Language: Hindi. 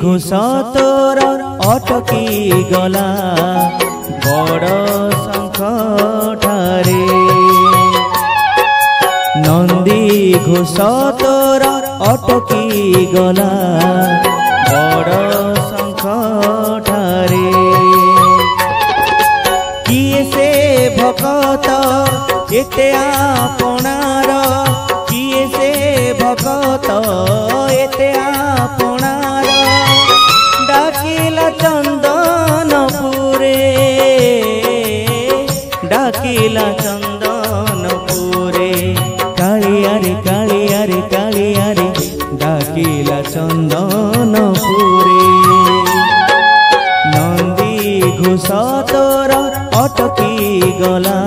घोष तोर अटकी गला बड़ शंख ठारे नंदी घोष तोर अटकी गला बड़ शंख ठारे किए से भकत एते आपणार किए से भकत एते आपणार डाकिला चंदनपुरे डाकिला चंदनपुरे कालिया रे कालिया रे कालिया रे डाकिला चंदनपुरे नंदी घोष तोर अटकी गला